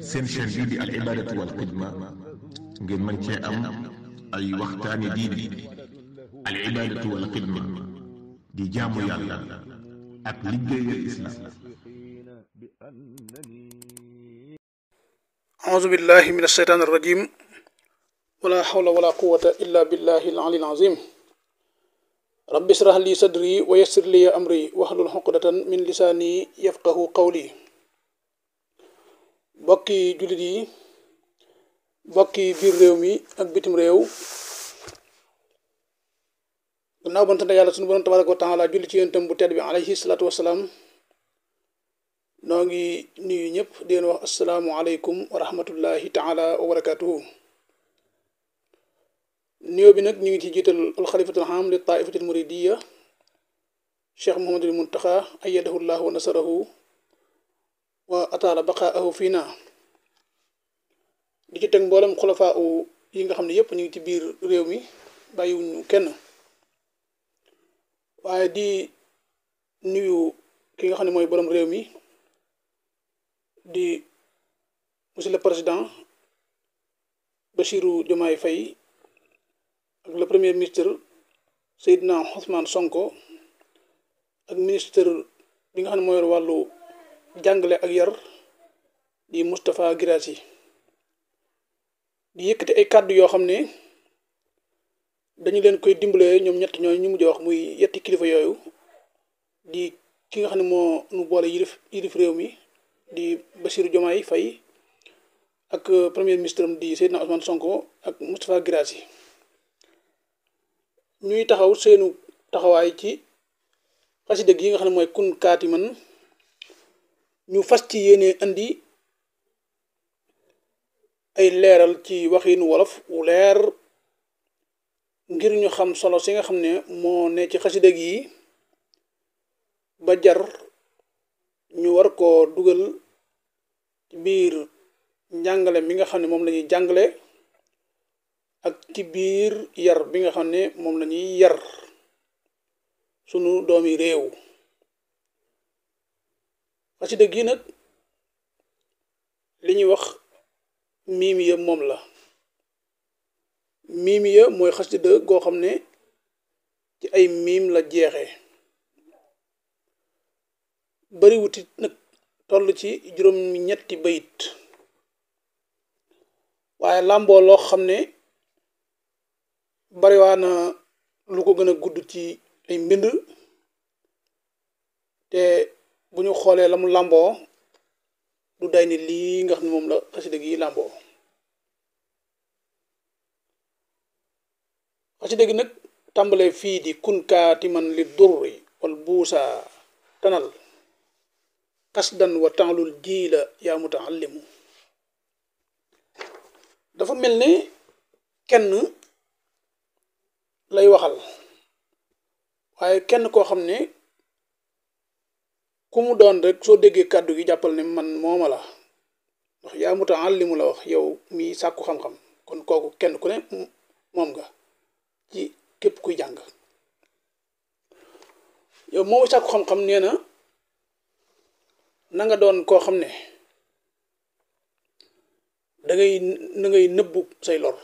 seen chaîne bii di al ibadatu wal xidma ngeen mën cee am ay waxtaani diine. al ibadatu wal xidma di jaamu yàlla ak liggéeyal islam. auzu billahi min asheytaan arrajim wala hawla wala quwata illa billahi al ali al azim rabbi israh li sadri wa yassir li amri wahlul uqdatan min lisaani yafqahu qawli. bokki jullit yi, bokki biir réew mi ak bitim réew, gannaaw ba sant yàlla sunu borom tabaraka wa taala julli ci yonentam bu tedd bi alayhi salaatu wasalaam, noo ngi nuyu ñëpp di leen wax asalaamu aleykum wa rahmatullahi taala wa barakatuhu. nuyoo bi nag ñu ngi ci jiital alxalifatul aam li taifatil muridiya cheikh Muhammadul Muntaxa ayyadahu llahu wa nasarahu wa ataala baqaahu fiina. di ci teg mboolem xulafaa yi nga xam ne yëpp ñu ngi ci biir réew mi bàyyiwuñu kenn, waaye di nuyu ki nga xam ne mooy borom réew mi di monsieur le président Bassirou Diomaye Faye ak le premier ministre Seydina Ousmane Sonko ak ministre bi nga xam ne mooy yor wàllu jàngale ak yar di Moustapha Guirassy, di yëkkati ay kàddu yoo xam ne dañu leen koy dimbalee ñoom ñett ñooñu ñu mujj wax muy yetti kilifa yooyu, di ki nga xam ne moo nu boole yilif réew mi di Bassirou Diomaye Faye ak premier ministre am di Seydina Ousmane Sonko ak Moustapha Guirassy. ñuy taxaw seenu taxawaay ci xasida gi nga xam ne mooy kun kaati man, ñu fas ci yéene andi ay leeral ci waxiinu wolof wu leer ngir ñu xam solo si nga xam ne moo ne ci xasida gi ba jar ñu war koo dugal ci biir njàngale mi nga xam ne moom la ñuy jàngale ak ci biir yar bi nga xam ne moom la ñuy yar sunu doomi réew. xasida gi nag li ñuy wax miimiya moom la. miimiya mooy xasida goo xam ne ci ay miim la jeexee, bariwuti nag toll ci juróom-ñetti bayit, waaye làmboo loo xam ne bariwaana lu ko gën a gudd ci ay mbind, te bu ñu xoolee la mu làmboo du day ni lii nga xam ne moom la xasida gi làmboo. xasida gi nag tàmbalee fii di kun kaatiman li durri wal buusa tanal kasdan wa taalul jiila yaa mutaallimu. dafa mel ne kenn lay waxal, waaye kenn koo xam ne ku mu doon rek soo déggee kàddu gi jàppal ne man mooma la, ndax yaa mutaallimu la wax, yow mi sàkku xam-xam, kon kooku kenn ku ne moom nga ci képp kuy jàng. yow moo sàkku xam-xam nee na nga doon koo xam ne na ngay nëbbu say lor,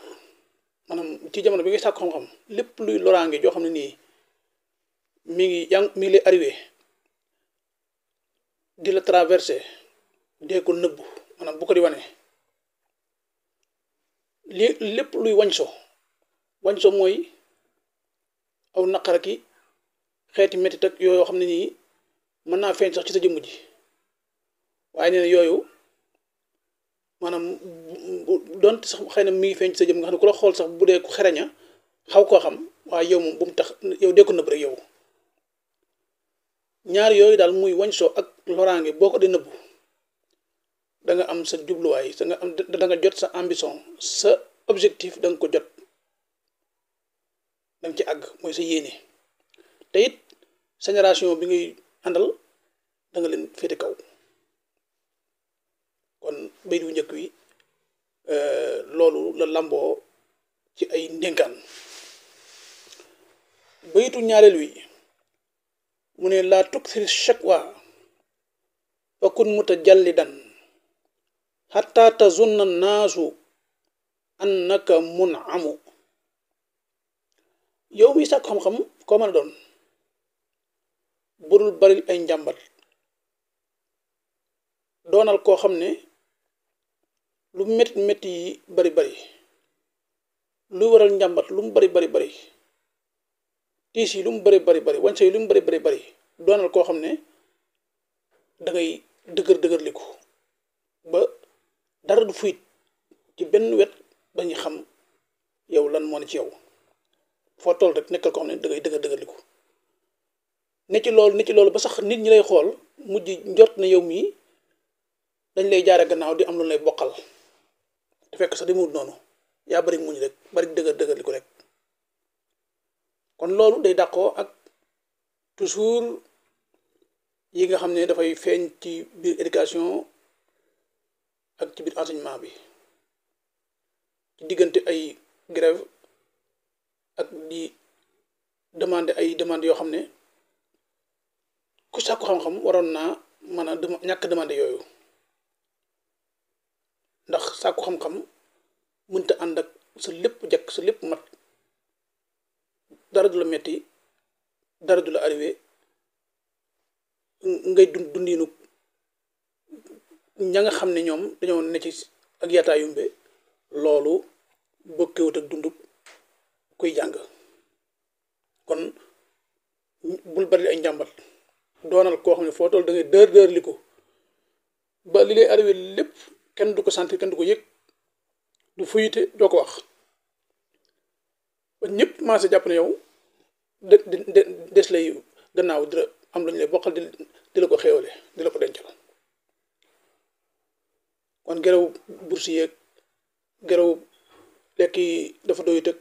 maanaam ci jamono bi ngay sàkku xam-xam lépp luy loraange joo xam ne nii mi ngi lay arrivé di la traversé, dee ko nëbbu, maanaam bu ko di wane. lépp luy wañso mooy aw naqara ki xeeti mettit ak yooyu xam ne nii mën naa feeñ sax ci sa jëmm ji, waaye nee na yooyu maanaam doonte sax xëy na mi ngi feeñ ci sa jëmm nga xam ne ku la xool sax bu dee ku xereña xaw koo xam, waaye yow moom bu mu tax yow dee ko nëbb rek. yow ñaar yooyu daal muy wañso ak loraange boo ko di nëbbu da nga am sa jubluwaay, da nga jot sa ambition, sa objectif da nga ko jot, da nga ci àgg, mooy sa yéene. te it sa génération bi ngay àndal da nga leen féete kaw. kon bayit wu njëkk wi loolu la lamboo ci ay ndénkaan. bayitu ñaareel wi mu ne laa tuksir shakwa fa kun mutajallidan xataa tazunna naasu annaka munamu. yow mi sàkk xam-xam koo mën a doon burul bari ay njàmbat, doonal koo xam ne lu métti métti yi bari bari, lu waral njàmbat lu mu bari bari bari, tiis yi lu mu bari bari bari, wànce yi lu mu bari bari bari, doonal koo xam ne da ngay dëgër-dëgërliku ba dara du fuit ci benn wet bañu xam yow lan moo ne ci yow. foo toll rek nekkal koo xam ne da ngay dëgër-dëgërliku ne ci loolu ba sax nit ñi lay xool mujj njort na yow mii dañ lay jaare gannaaw di am lu lay bokkal te fekk sax di mu noonu, yaa bari muñ rek bari dëgër-dëgërliku rek. kon loolu day dàqoo ak toujours yi nga xam ne dafay feeñ ci biir éducation ak ci biir enseignement bi, ci diggante ay grève ak di demander ay demandes yoo xam ne ku sàkku xam-xam waroon naa mën a ñàkk demande yooyu, ndax sàkku xam-xam mënta ànd ak sa lépp jekk sa lépp mat, dara du la metti, dara du la arrivé, ngay dundinu ña nga xam ne ñoom dañoo ne ci ak yaataa yumbe. loolu bokkewut ak dundub kuy jàng. kon bul bari ay njàmbat, doonal koo xam ne foo toll da ngay dër li ko ba li lay arrivé lépp kenn du ko sentir, kenn du ko yëg, du fuyite, doo ko wax ba ñëpp commencé jàpp ne yow des lay gannaaw dina am lu ñu lay bokkal di la ko xéewale, di la ko dencal. kon geraw bourse yeeg geraw lekk yi dafa doy tëg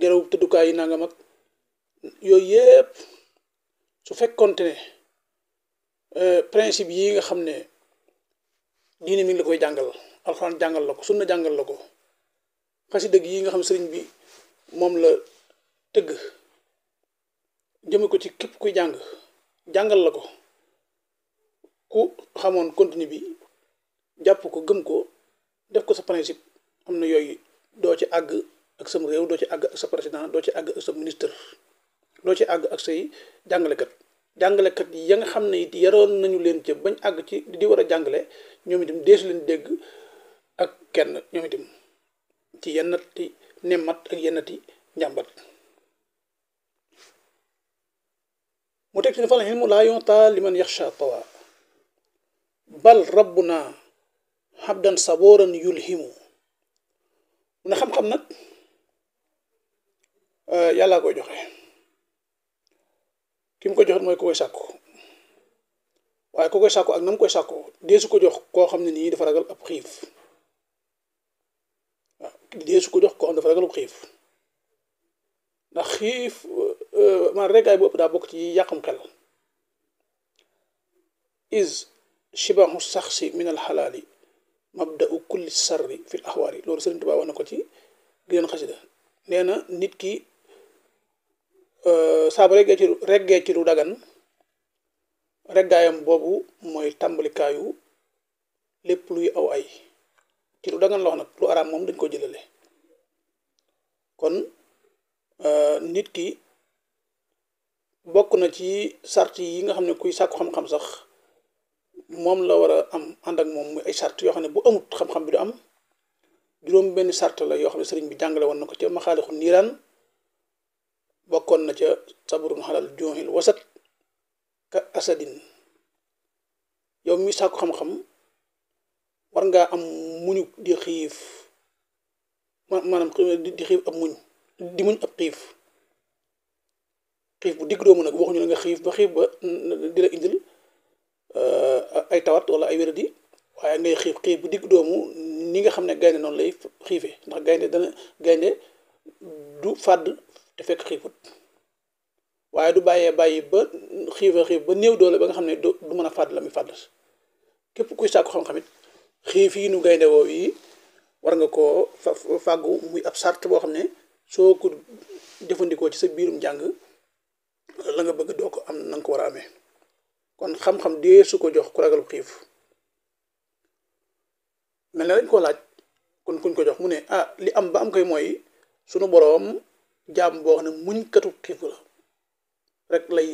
geraw tëddukaay yi nangam ak yooyu yëpp su fekkonte ne principe yi nga xam ne diine mi ngi la koy jàngal, alxuraan jàngal la ko, sunna jàngal la ko, xasida yi nga xam sëriñ bi moom la tëgg jëme ko ci képp kuy jàngal la ko, ku xamoon continue bi jàpp ko gëm ko def ko sa principe, am na yooyu doo ci àgg ak sam réew, doo ci àgg ak sa président, doo ci àgg ak sa ministre, doo ci àgg ak say jàngalekat yi ya nga xam ne it yaroon nañu leen ca bañ àgg ci di war a jàngale, ñoom itam deesu leen dégg ak kenn, ñoom itam ci yennati nemmat ak yennati njàmbat. mu teg ci ne fal ilmu laa yonta liman yaxsha tawa bal rabbuna habdan saboran yulhimu. mu ne xam-xam nag yàllaa koy joxe, ki mu koy joxe mooy ku koy sàkku, waaye ku koy sàkku ak na mu koy sàkku deesu ko jox koo xam ne nii dafa ragal ab xiif. waaw deesu ko jox koo xam ne dafa ragal ab xiif, ndax xiif man reggaay bu ëpp daa bokk ci yàqam xel. is shibahu saxsi min al xalaali mabda'u kulli sarri fil axwaari. loolu Sëriñ Tuubaa wax na ko ci gën xasida. nee na nit ki saa bu reggee ci lu dagan, reggaayam boobu mooy tàmbalikaayu lépp luy aw ay. ci lu dagan la wax nag, lu araam moom dañ ko jëlale. kon nit ki bokk na ci sart yi nga xam ne kuy sàkku xam-xam sax moom la war a am ànd ak moom muy ay sart yoo xam ne bu amut xam-xam bi du am. juróom benn sart la yoo xam ne sëriñ bi jàngale woon na ko ca maxaalixu niiraan, bokkoon na ca sabrun xalal jooxil wasat ka asadin. yow mi sàkku xam-xam war ngaa am muñu di xiif, maanaam di xiif ab muñ, di muñ ab xiif bu digg doomu nag. waxuñu la nga xiif ba di la indil ay tawat wala ay wéradi, waaye ngay xiif bu digg doomu ni nga xam ne gaynde noonu lay xiife, ndax gaynde du fàdd te fekk xiifut, waaye du bàyyi ba xiif ba néew doole ba nga xam ne du mën a fàdd la muy fàdd. képp kuy sàkku xam-xamit xiif yi nu gaynde woow yi war nga koo fàggu muy ab sart boo xam ne soo ko jëfandikoo ci sa biirum jàng la nga bëgg doo ko am na nga ko war a amee. kon xam-xam dee su ko jox ku ragal xiif. mel ne dañ koo laaj kon kuñ ko jox mu ne ah li am ba am koy mooy sunu boroom jaam boo xam ne muñ katu xiif la rek lay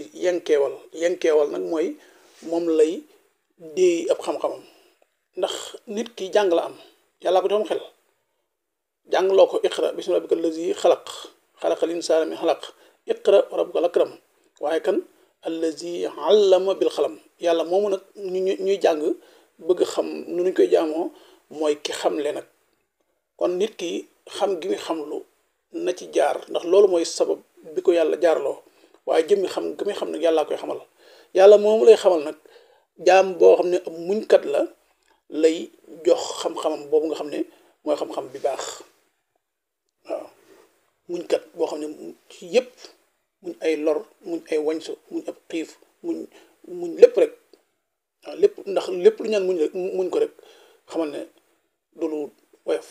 yenkeewal nag mooy moom lay déey ab xam-xamam ndax nit ki jàng la am yàllaa ko joxam xel jàngloo ko iqra bismi rabbika allazi xalaqal insaana min xalaq iqra wa rabbukal akram waaye kan allazi allama bil xalam yàlla moomu nag ñuy jàng bëgg xam nu nuñ koy jaamoo mooy ki xamle nag kon nit ki xam gi muy xamlu na ci jaar ndax loolu mooy sabab bi ko yàlla jaarloo waaye jëmmi xam gi muy xam nag yàllaa koy xamal yàlla moomu lay xamal nag jaam boo xam ne ab muñkat la lay jox xam-xamam boobu nga xam ne mooy xam-xam bi baax waaw muñkat boo xam ne ci yépp muñ ay lor muñ ay wañsu muñ ab xiif muñ lépp rek waaw lépp ndax lépp lu ñaan muñ ko rek xamal ne du lu woyof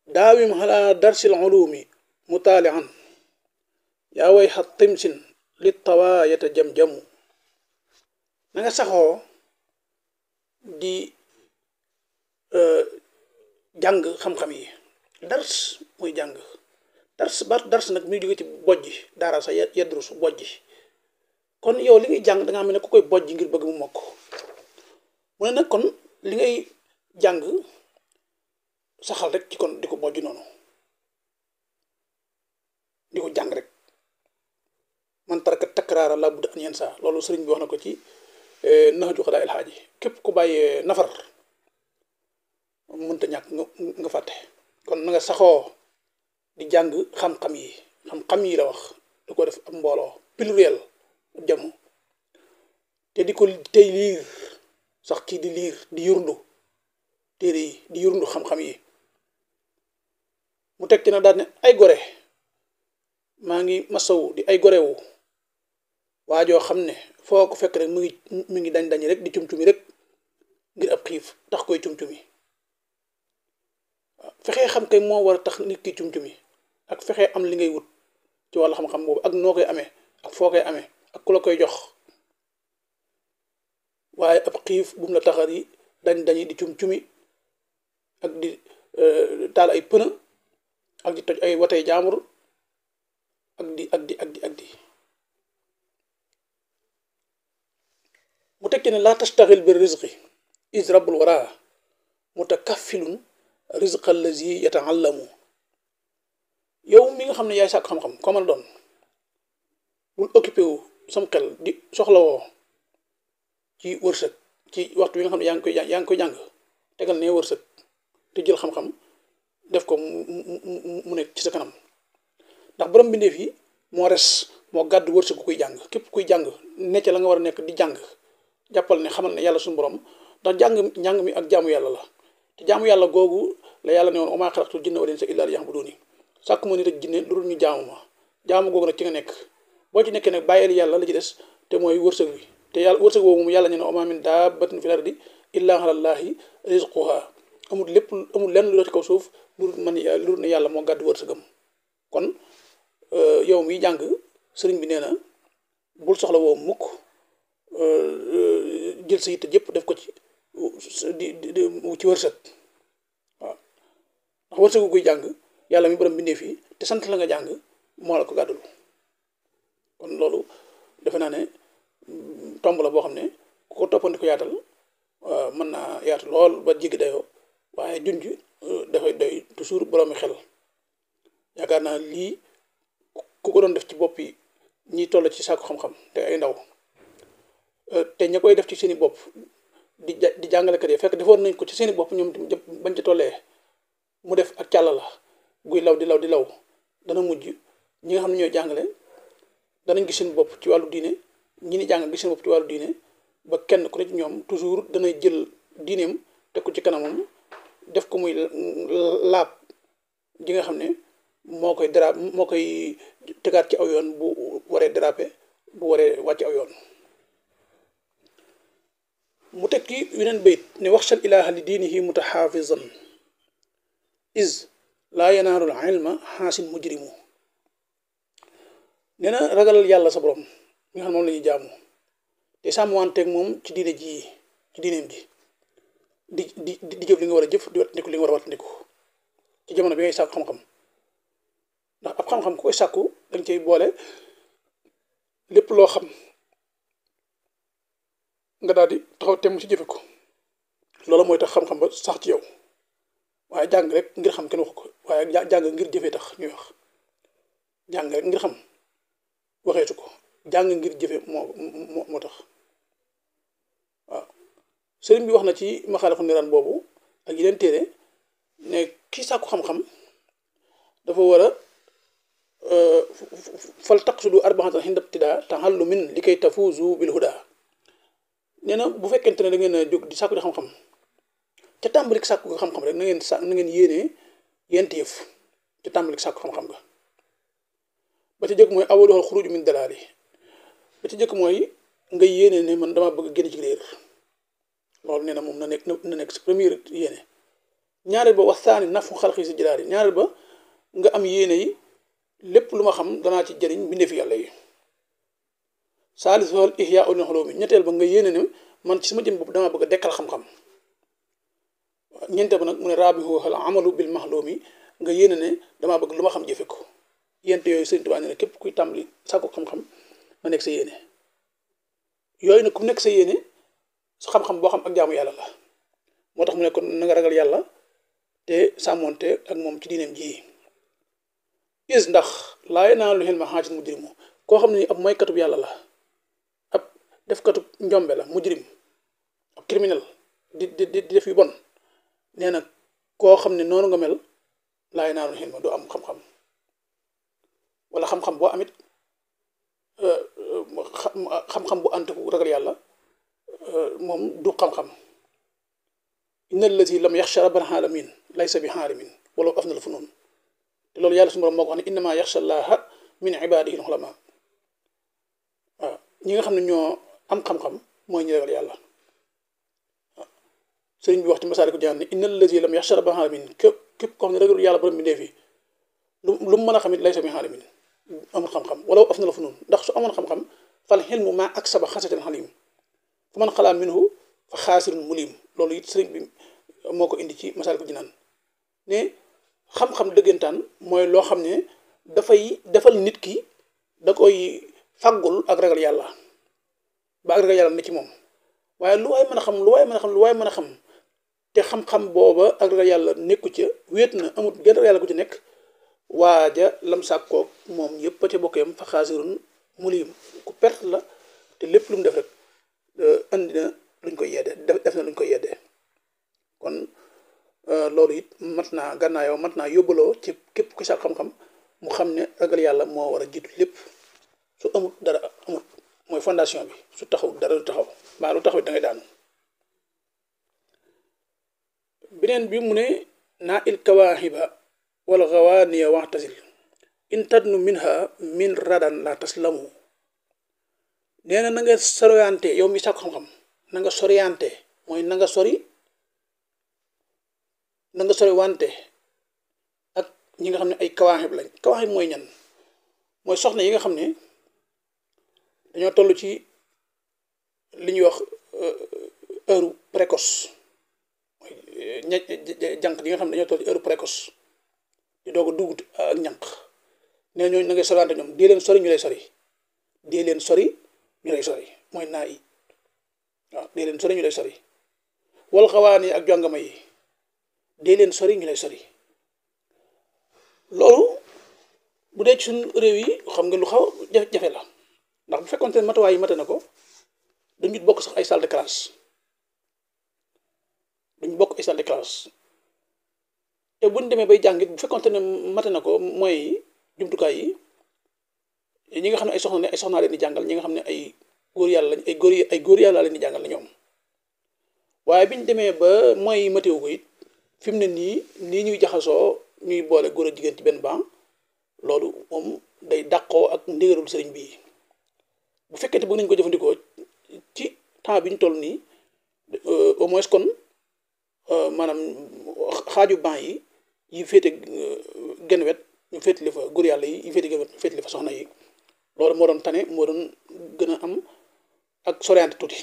daawim ala darsil ulumi mutaalian yaa way xa timsin li tawaayata jam-jamu na nga saxoo di jàng xam-xam yi dars muy jàng dars nag muy jóge ci bojji daara sa yedrus bojji kon yow li ngay jàng da nga xam ne ku koy bojji ngir bëgg mu mokk mu ne nag kon li ngay jàng saxal rek ci kon di ko bojj noonu di ko jàng rek man taraka takraara la budda an yansa loolu sëriñ bi wax na ko ci naxju xadaa il xaaji képp ku bàyyee nafar mënta ñàkk nga fàtte kon na nga saxoo di jàng xam-xam yi la wax di ko def ab mbooloo pluriel jamu te di ko tey liir sax kii di liir di yurndu téere yi di yurndu xam-xam yi mu teg ci nag daal ne ay gore maa ngi masawu di ay gorewu waajoo xam ne foo ko fekk rek mu ngi dañ rek di cum-cumi rek ngir ab xiif tax koy cum-cumi waaw fexee xam kay moo war a tax nit ki cum-cumi ak fexee am li ngay wut ci wàllu xam-xam boobu ak noo koy amee ak foo koy amee ak ku la koy jox waaye ab xiif bu mu la taxar yi dañi di cum-cumi ak di taal ay pëna ak di toj ay watay jaamur ak di mu tekki ne laa tastaxil bi rizqi is rabbul wara mutakaffilun rizqa allazi yataallamu yow mi nga xam ne yaay sàkk xam-xam ko mën a doon bul occupé wu sam xel di soxlawoo ci wërsëg ci waxtu wi nga xam ne yaa ngi koy jàng tegal ne wërsëg te jël xam-xam def ko mu nekk ci sa kanam ndax borom bindeef yi moo gàddu wërsëg ku koy jàng képp kuy jàng necc la nga war a nekk di jàng jàppal ne xamal ne yàlla suñu borom ndax njàng mi ak jaamu yàlla la te jaamu yàlla googu la yàlla ne woon wa maa xalaqtul jinna wal insa illaa liya'buduuni sàkk ma nit ak jinne lu dul ñu jaamu ma jaamu googu nag ci nga nekk boo ci nekkee nag bàyyil yàlla la ci des te mooy wërsëg wi te yàlla wërsëg boobu moom yàlla ñu ne wa maa min daabbatin fil ardi illaa alaa llaahi rizquhaa amul lenn lu dox ci kaw suuf lu dul ne yàlla moo gàddu wërsëgam kon yow mi jàng sëriñ bi nee na bul soxla woo mukk jël sa yitte jëpp def ko ci ci wërsëg waaw ndax wërsëgu kuy jàng yàlla mi borom bindee fii te sant la nga jàng moo la ko gàddul kon loolu defe naa ne tomb la boo xam ne ku ko toppandi ko yaatal mën naa yaatu lool ba jéggi dayoo waaye junj dafay doy toujours boroomi xel yaakaar naa lii ku ko doon def ci bopp yi ñi toll ci sàkku xam-xam te ay ndaw te ña koy def ci seeni bopp di jàngalekat yi fekk defoon nañ ko ci seeni bopp ñoom bañ ci tollee mu def ak càll la guy law di law dana mujj ñi nga xam ne ñooy jàngale danañ gis seen bopp ci wàllu diine ñi ni jàng gis seen bopp ci wàllu diine ba kenn ku ne ci ñoom toujours danay jël diineem teg ko ci kanamam def ko muy laab ji nga xam ne moo koy tegaat ci aw yoon bu waree dérapé bu waree wàcc aw yoon mu teg ci yeneen bayit ne waxshal ilaha li diinihi mutaxaafizan is laa yanaalul ilma xaasin mujrimu nee na ragalal yàlla sa borom mi nga xam ne moom la ñuy jaamu te sàmmwanteeg moom ci diineem ji di jëf li nga war a jëf di wattandiku li nga war a wattandiku ci jamono bi ngay sàkku xam-xam ndax ab xam-xam ku koy sàkku dañ cay boole lépp loo xam nga daal di taxaw temm ci jëfe ko loolu mooy tax xam-xam ba sax ci yow waaye jàng rek ngir xam kenn waxu ko waaye jàng ngir jëfee tax ñuy wax jàng rek ngir xam waxeetu ko jàng ngir jëfe moo tax waaw sëriñ bi wax na ci maxaalifu niraan boobu ak yeneen téere ne kii sàkku xam-xam dafa war a fal taqsudu arbaatan hinda ibtidaa tahallumin li kay tafuuzu bil huda nee na bu fekkente ne da ngeen a jóg di sàkku di xam-xam ca tàmbalik sàkku xam-xam rek na ngeen yéenee yent yëf ca tàmbalik sàkku xam-xam ga ba ci jëkk mooy awaluhal xuruj min dalaali ba ci jëkk mooy nga yéene ne man dama bëgg génn ci réer loolu nee na moom na nekk sa première yéene ñaareel ba waxtaani nafu xalqi si jëlaali ñaareel ba nga am yéene yi lépp lu ma xam danaa ci jëriñ bindeefi yàlla yi saalisuhal ihya ulil xulumi ñetteel ba nga yéene ne man ci sama jëm bopp dama bëgg a dekkal xam-xam ñeenteel ba nag mu ne raabihuhal amalu bil maxlumi nga yéene ne damaa bëgg lu ma xam jëfe ko yent yooyu Sëriñ Tuubaa ne képp kuy tàmbali sàkku xam-xam na nekk sa yéene yooyu nag ku nekk sa yéene sa xam-xam boo xam ak jaamu yàlla la moo tax mu ne kon na nga ragal yàlla te sàmmonte ak moom ci diineem ji is ndax laa yanaalu xilma xaajin mujrimu koo xam ne ni ab moykatub yàlla la ab defkatub njombe la mujrim ab criminel di def yu bon nee na koo xam ne noonu nga mel laa yanaalu xilma du am xam-xam wala xam-xam boo amit xam-xam bu ànd ku ragal yàlla moom du xam-xam inna allazi lam yaxsha rabbal alamin laysa bi xaalimin wala af na la fu noonu te loolu yàlla su borom moo ko wax ne innama yaxsha llaha min ibadihi al ulama waaw ñi nga xam ne ñoo am xam-xam mooy ñu ragal yàlla waaw sëriñ bi wax ci Masaalikul Jinaan ne inna allazi lam yaxsha rabbal alamin képp koo xam ne ragal yàlla borom bi ndee fi lu mu mën a xamit laysa bi xaalimin amul xam-xam wala af na la fu noonu ndax su amoon xam-xam fal xilmu maa ak saba xasaten xalim fu man xalaa minhu fa xaasirun mulim loolu it sëriñ bi moo ko indi ci Masaalikul Jinaan ne xam-xam dëggantaan mooy loo xam ne dafay defal nit ki da koy faggul ak ragal yàlla ba ak ragal yàlla ne ci moom waaye lu waay mën a xam lu waay mën a xam te xam-xam booba ak ragal yàlla nekku ca wéet na amul genn ragal yàlla ku ci nekk waaja lam sàkkoog moom yëpp a ca bokkee fa xaasirun mulim ku perte la te lépp lu mu def rek andi na luñ koy yeddee def na luñ koy yeddee kon loolu it mat naa gànnaayoo mat naa yóbbaloo ci képp ku sàkk xam-xam mu xam ne ragal yàlla moo war a jiitu lépp su amut dara amut mooy fondation bi su taxaw dara du taxaw mbaa lu taxaw da ngay daanu beneen bi mu ne naa il kawaaxiba wala gawaaniya waxtasil in tadnu minha min radan la taslamu nee na nga soriante yow mi sàkku xam-xam na nga soriante mooy na nga sori wante ak ñi nga xam ne ay kawaaxib lañ kawaaxib mooy ñan mooy soxna yi nga xam ne dañoo toll ci li ñuy wax heure précoce mooy jànq yi nga xam ne dañoo toll ci heure précoce di doog a dugg ak ñànq nee ñooñu na ngay soriante ñoom dee leen sori ñu lay sori dee leen sori ñu lay sori mooy naa yi waaw dee leen sori ñu lay sori wal xawaan yi ak jongama yi dee leen sori ñu lay sori loolu bu dee ci suñ réew yi xam nga lu xaw jafe la ndax bu fekkoon seen matuwaay yi mate na ko duñu bokk sax ay salle de classe duñu bokk ay salle de classe te buñ demee bay jàngit bu fekkoon ne mate na ko mooy jumtukaay yi ñi nga xam ne ay soxnaa leen di jàngal ñi nga xam ne ay góor yàlla lañ ay góor yàlla leen di jàngal la ñoom waaye biñ demee ba mooy matéwu ko it fi mu ne nii ñuy jaxasoo ñuy boole góor a jigéen ci benn banc loolu moom day dàqoo ak ndigalul sëriñ bii bu fekkente bëgg nañ ko jëfandikoo ci temps bi ñu toll nii au moins kon maanaam xaaju banc yi féete genn wet ñu féetli fa góor yàlla yi féete genn wet ñu féetli fa soxna yi loolu moo doon tane moo doon gën a am ak soriante tuuti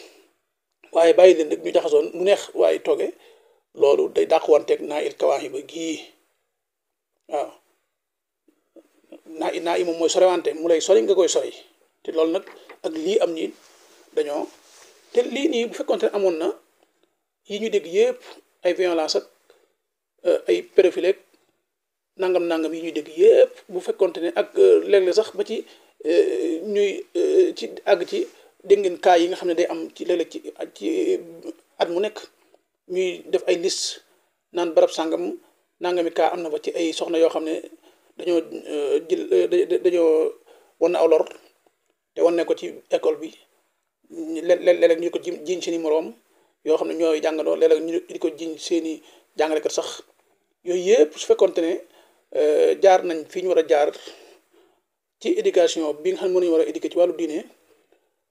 waaye bàyyi leen rek ñu jaxasoo nu neex waaye tooge loolu day dàqwanteeg naa il kawaaxi ba gii waaw naa i moom mooy soriwante mu lay sori nga koy sori te loolu nag ak lii am nii dañoo te lii nii bu fekkoonte ne amoon na yi ñu dégg yëpp ay violence ak ay pédophile ak nangam yi ñuy dégg yëpp bu fekkoonte ne ak léeg-léeg sax ba ci ñuy ci àgg ci dégg ngeen cas yi nga xam ne day am ci léeg-léeg ci at mu nekk ñuy def ay liste naan barab sàngam nangami cas am na fa ci ay soxna yoo xam ne dañoo dañoo wan na aw lor te wan ne ko ci école bi léeg-léeg ñu ko jiñ seeni moroom yoo xam ne ñooy jàngandoo léeg-léeg ñu di ko jiñ seeni jàngalekat sax yooyu yëpp su fekkoonte ne jaar nañ fi ñu war a jaar ci éducation bi nga xam ne mënuñu war a éduquer ci wàllu diine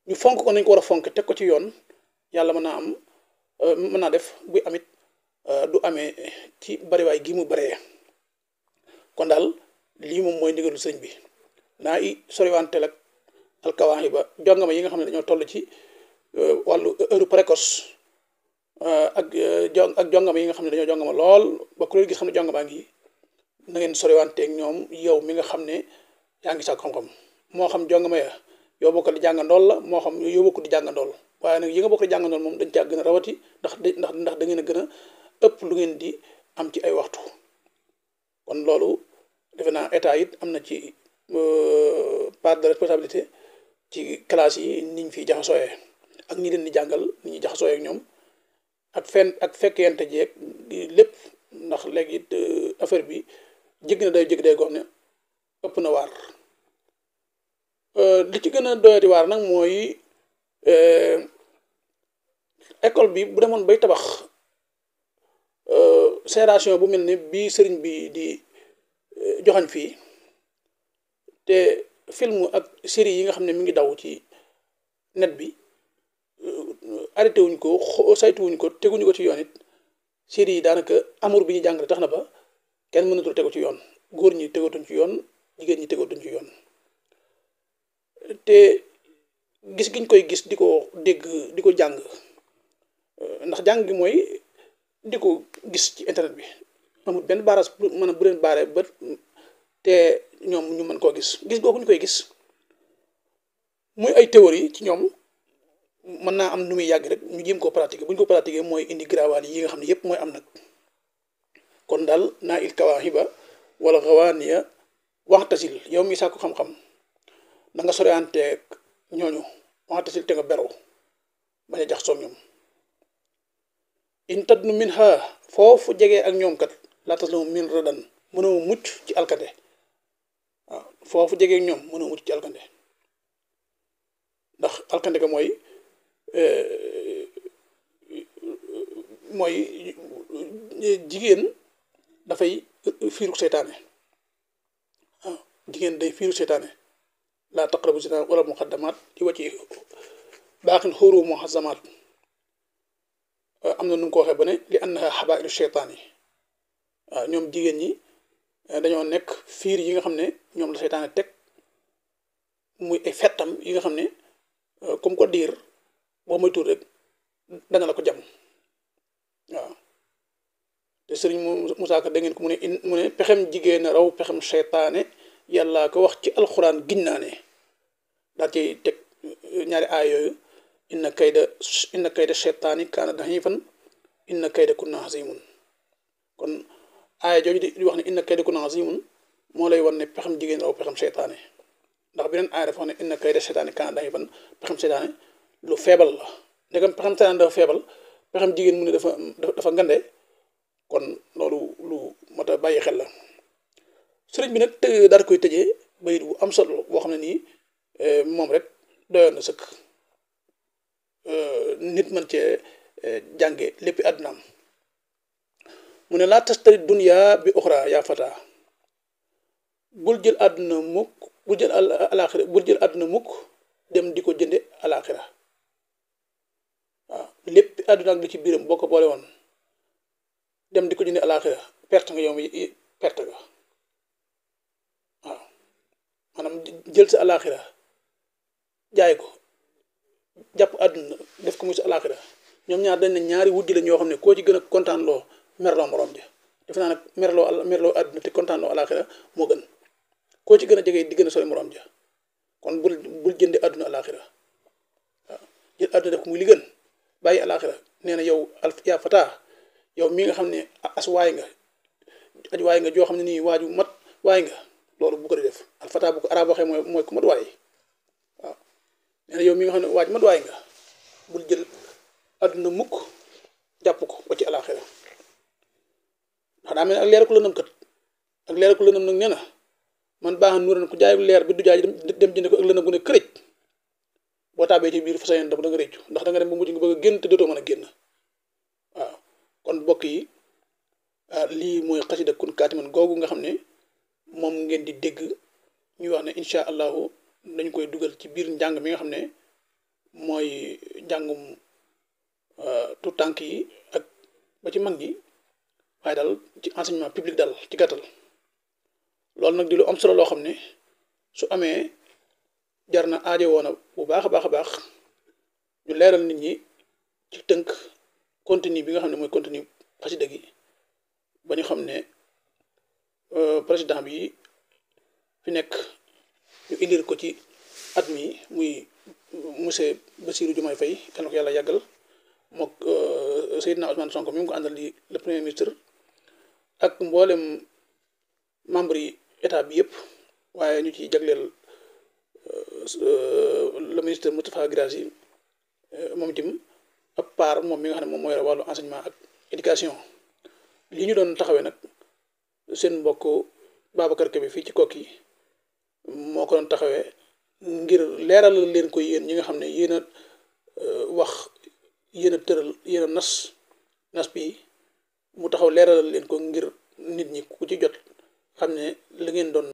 ñu fonk ko nañ ko war a fonk teg ko ci yoon yàlla mën naa am mën naa def buy amit du amee ci bariwaay gi mu baree kon daal lii moom mooy ndigalu sëñ bi naa i soriwanteel ak alkawaaxi ba jongama yi nga xam ne dañoo toll ci wàllu heure précoce ak jongama yi nga xam ne dañoo jongama lool ba ku leen gis xam ne jongamaa ngi na ngeen soriwanteeg ñoom yow mi nga xam ne yaa ngi sàkk xam-xam moo xam jongama ya yow bokk di jàngandool la moo xam yow bokk di jàngandool waaye nag yi nga bokk di jàngandool moom dañ caa gën a rawati ndax da ngeen a gën a ëpp lu ngeen di am ci ay waxtu kon loolu defe naa état it am na ci part de responsabilité ci classe yi niñ fi jaxasooyee ak ñi leen di jàngal ni ñuy jaxasooyee ak ñoom ak fekkente jeeg lépp ndax léegi it affaire bi jéggi na day gox ne ëpp na waar li ci gën a doyati waar nag mooy école bi bu demoon bay tabax génération bu mel ne bii sëriñ bi di joxañ fii te film ak série yi nga xam ne mi ngi daw ci net bi arrêté wuñ ko saytu wuñ ko teguñu ko ci yoon it série yi daanaka amour bi ñu jàngale tax na ba kenn mënatul tegu ci yoon góor ñi tegatuñ ci yoon jigéen ñi tegatuñ ci yoon te gis giñ koy gis di ko dégg di ko jàng ndax jàng gi mooy di ko gis ci internet bi amul benn baaraas mën a bu leen baaree ba te ñoom ñu mën koo gis googu ñu koy gis muy ay théorie ci ñoom mën naa am nu muy yàgg rek ñu jéem koo pratiquer bu ñu ko pratiquer mooy indi girawaal yi nga xam ne yépp mooy am nag kon daal naa il kawaaxiba wala xawaaniya waxtasil yow mi sàkku xam-xam da nga sorianteeg ñooñu waxtasil te nga beru bañ a jax soog ñoom in tadnu min ha foofu jegee ak ñoom kat laa taslamu min radan mënoo mucc ci alkande waaw foofu jegee ak ñoom mënoo mucc ci alkande ndax alkande ga mooy jigéen dafay fiiru seytaane waaw jigéen day fiiru seytaane laa taqrabu zina wala muqaddamat di wàcci baaxin xóoru muhazamat am na nu ko waxee ba ne li annaha xabailu seytaan yi waaw ñoom jigéen ñi dañoo nekk fiir yi nga xam ne ñoom la seytaane teg muy ay fettam yi nga xam ne comme ko diir boo moytuwul rek dana la ko jam waaw te sëriñ Moussa Ka da ngeen ko mu ne pexem jigéen raw pexem seytaane yàlla ko wax ci alxuraan giñ naa ne daal ci teg ñaari aay yooyu inna kayda seytaani kaana daxiifan inna kayda kunna azimun kon aaya jooju di wax ne inna kayda kunna azimun moo lay wan ne pexem jigéen raw pexem seytaane ndax beneen aaya dafa wax ne inna kayda seytaani kaana daxiifan pexem seytaane lu feebal la ndegam pexem seytaane dafa feebal pexem jigéen mu ne dafa ngande kon loolu lu mat a bàyyi xel la sëriñ bi nag daal koy tëjee bayit bu am solo boo xam ne nii moom rek doyoon na sëkk nit mën cee jànge léppi àddunaam mu ne laa tastari dunya bi uxra yaa fata bul jël àdduna mukk bul jël alaxira bul jël àdduna mukk dem di ko jënde alaxira waaw léppi àdduna ak li ci biiram boo ko boole woon dem di ko jënde alaxira perte nga yow mi perte nga waaw maanaam jël sa alaxira jaay ko jàpp àdduna def ko muy sa alaxira ñoom ñaar dañ ne ñaari wujj la ñoo xam ne koo ci gën a kontaan loo merloo morom ja defe naa nag merloo àdduna te kontaan loo alaxira moo gën koo ci gën a jege di gën a sori morom ja kon bul jënde àdduna alaxira waaw jël àdduna def ko muy li gën bàyyi alaxira nee na yow yaa fataa yow mi nga xam ne as waay nga aj waay nga joo xam ne nii waaju mat waay nga loolu bu ko di def alfataa bu ko arab waxee mooy ku mat waay waaw nee na yow mi nga xam ne waaj mat waay nga bul jël àdduna mukk jàpp ko ba ci alaxira ndax daa mel ne ak leer ko lëndëm kat ak leer ko lëndëm nag nee na man baax na nuuran ku jaay leer bi du jaay dem jënd ko ak lëndëm gu ne kërëj boo taabee ci biir fa sa yoon da nga réccu ndax da nga dem ba mujj nga bëgg a génn te dootoo mën a génn waaw kon mbokk yi lii mooy xasida kun kaatiman googu nga xam ne moom ngeen di dégg ñuy wax ne incha allahu dañ koy dugal ci biir njàng mi nga xam ne mooy njàngum tout tànk yi ak ba ci mag ñi waaye daal ci enseignement public daal ci gàttal loolu nag di lu am solo loo xam ne su amee jar na aajo woona bu baax a baax a baax ñu leeral nit ñi ci tënk contenu bi nga xam ne mooy contenu xasida gi ba ñu xam ne président bi fi nekk ñu indil ko ci at mi muy monsieur Bassirou Diomaye Faye kan ko yàlla yàggal mook Seydina Ousmane Sonko mi ngi ko àndal di le premier ministre ak mboolem membre yi état bi yëpp waaye ñu ci jagleel le ministre Moustapha Guirassy moom itam ab part moom mi nga xam ne moom mooy wàllu enseignement ak éducation li ñu doon taxawee nag seen mbokk Babacar Kébé fii ci Koki moo ko doon taxawee ngir leeral leen ko yéen ñi nga xam ne yéen a wax yéen a tëral yéen a nas bi mu taxaw leeralal leen ko ngir nit ñi ku ci jot xam ne la ngeen doon